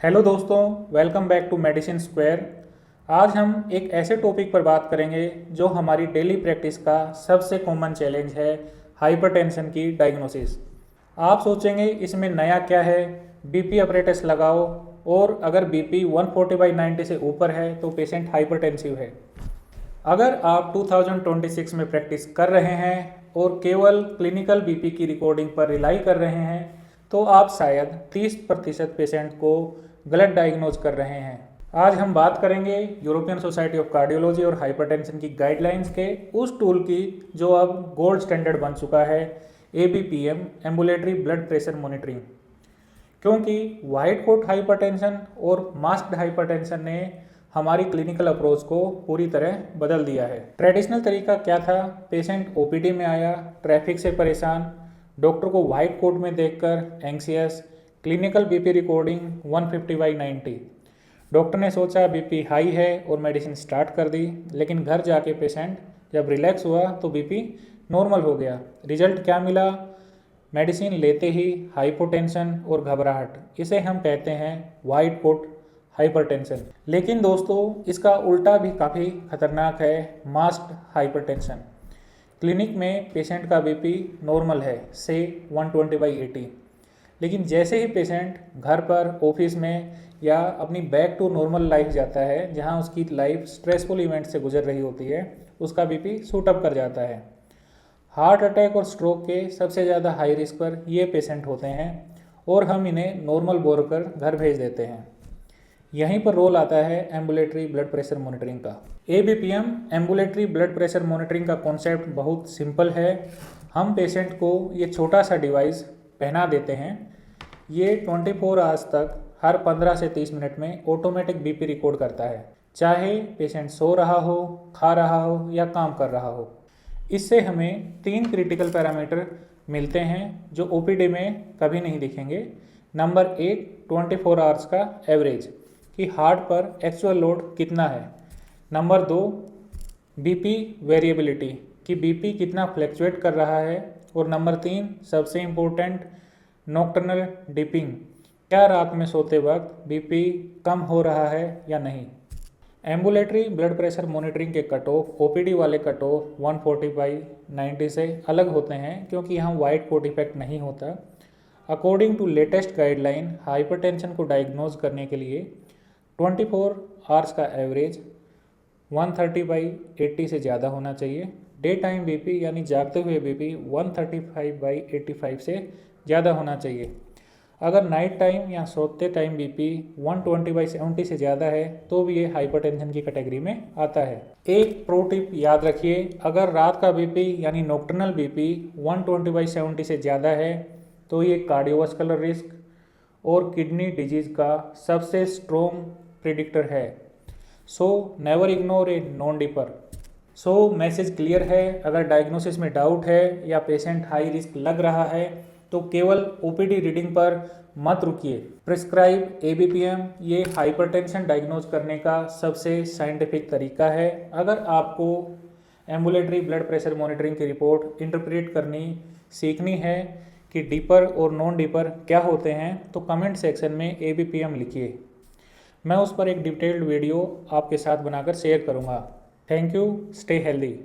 Hello दोस्तों, welcome back to Medicine Square. आज हम एक ऐसे टॉपिक पर बात करेंगे जो हमारी डेली प्रैक्टिस का सबसे कॉमन चैलेंज है, हाइपरटेंशन की डायग्नोसिस। आप सोचेंगे इसमें नया क्या है, बीपी अपरेटस लगाओ और अगर बीपी 140/90 से ऊपर है तो पेशेंट हाइपरटेंसिव है। अगर आप 2026 में प्रैक्टिस कर रहे हैं और केवल क्लिनिकल बीपी की रिकॉर्डिंग पर रिलाई कर रहे हैं तो आप शायद 30% पेशेंट को गलत डायग्नोज कर रहे हैं। आज हम बात करेंगे यूरोपियन सोसाइटी ऑफ कार्डियोलॉजी और हाइपरटेंशन की गाइडलाइंस के उस टूल की जो अब गोल्ड स्टैंडर्ड बन चुका है, ABPM ambulatory blood pressure monitoring. क्योंकि वाइट कोट हाइपरटेंशन और मास्क्ड हाइपरटेंशन ने हमारी क्लिनिकल अप्रोच को पूरी तरह बदल दिया है। ट्रेडिशनल तरीका क्या था? पेशेंट OPD में आया, ट्रैफिक से परेशान, डॉक्टर को वाइट कोट में देखकर anxious, clinical BP recording 150/90। Doctor ने सोचा बीपी हाई है और मेडिसिन स्टार्ट कर दी, लेकिन घर जाके पेशेंट जब रिलैक्स हुआ तो बीपी नॉर्मल हो गया। रिजल्ट क्या मिला? मेडिसिन लेते ही हाइपोटेंशन और घबराहट। इसे हम कहते हैं वाइट कोट हाइपरटेंशन। लेकिन दोस्तों, इसका उल्टा भी काफ़ी खतरनाक है, मास्क्ड हाइपरटेंशन। क्लिनिक में पेशेंट का बीपी नॉर्मल है, से 120/80, लेकिन जैसे ही पेशेंट घर पर, ऑफिस में या अपनी बैक टू नॉर्मल लाइफ जाता है, जहां उसकी लाइफ स्ट्रेसफुल इवेंट से गुजर रही होती है, उसका बीपी शूट अप कर जाता है। हार्ट अटैक और स्ट्रोक के सबसे ज़्यादा हाई रिस्क पर ये पेशेंट होते हैं और हम इन्हें नॉर्मल बोलकर घर भेज देते हैं। यहीं पर रोल आता है एम्बुलेटरी ब्लड प्रेशर मॉनिटरिंग का। ABPM ambulatory blood pressure monitoring का कॉन्सेप्ट बहुत सिंपल है। हम पेशेंट को ये छोटा सा डिवाइस पहना देते हैं। ये 24 आवर्स तक हर 15 से 30 मिनट में ऑटोमेटिक बीपी रिकॉर्ड करता है, चाहे पेशेंट सो रहा हो, खा रहा हो या काम कर रहा हो। इससे हमें 3 क्रिटिकल पैरामीटर मिलते हैं जो OPD में कभी नहीं दिखेंगे। नंबर 1, 24 आवर्स का एवरेज कि हार्ट पर एक्चुअल लोड कितना है। नंबर 2, बीपी वेरिएबिलिटी कि बीपी कितना फ्लैक्चुएट कर रहा है। और नंबर 3, सबसे इम्पोर्टेंट, नॉक्टर्नल डिपिंग, क्या रात में सोते वक्त बीपी कम हो रहा है या नहीं। एम्बुलेटरी ब्लड प्रेशर मॉनिटरिंग के कट ऑफ OPD वाले कट ऑफ 140/90 से अलग होते हैं क्योंकि यहाँ वाइट कोट इफेक्ट नहीं होता। According to latest guideline, hypertension को डायग्नोज करने के लिए 24 आवर्स का एवरेज 130/80 से ज़्यादा होना चाहिए। डे टाइम बीपी यानी जागते हुए बीपी 135/85 से ज़्यादा होना चाहिए। अगर नाइट टाइम या सोते टाइम बीपी 120/70 से ज़्यादा है तो भी ये हाइपरटेंशन की कैटेगरी में आता है। एक प्रो टिप याद रखिए, अगर रात का बीपी यानी नॉक्टर्नल बीपी 120/70 से ज़्यादा है तो ये कार्डियोवास्कुलर रिस्क और किडनी डिजीज़ का सबसे स्ट्रॉन्ग प्रिडिक्टर है। So never ignore a non dipper. So message clear है, अगर डायग्नोसिस में डाउट है या पेशेंट हाई रिस्क लग रहा है तो केवल OPD रीडिंग पर मत रुकिए। प्रिस्क्राइब ABPM ये हाइपरटेंशन डायग्नोज करने का सबसे साइंटिफिक तरीका है। अगर आपको एम्बुलेटरी ब्लड प्रेशर मॉनिटरिंग की रिपोर्ट इंटरप्रेट करनी सीखनी है कि डीपर और नॉन डीपर क्या होते हैं तो कमेंट सेक्शन में ABPM लिखिए। मैं उस पर एक डिटेल्ड वीडियो आपके साथ बनाकर शेयर करूँगा। Thank you, stay healthy.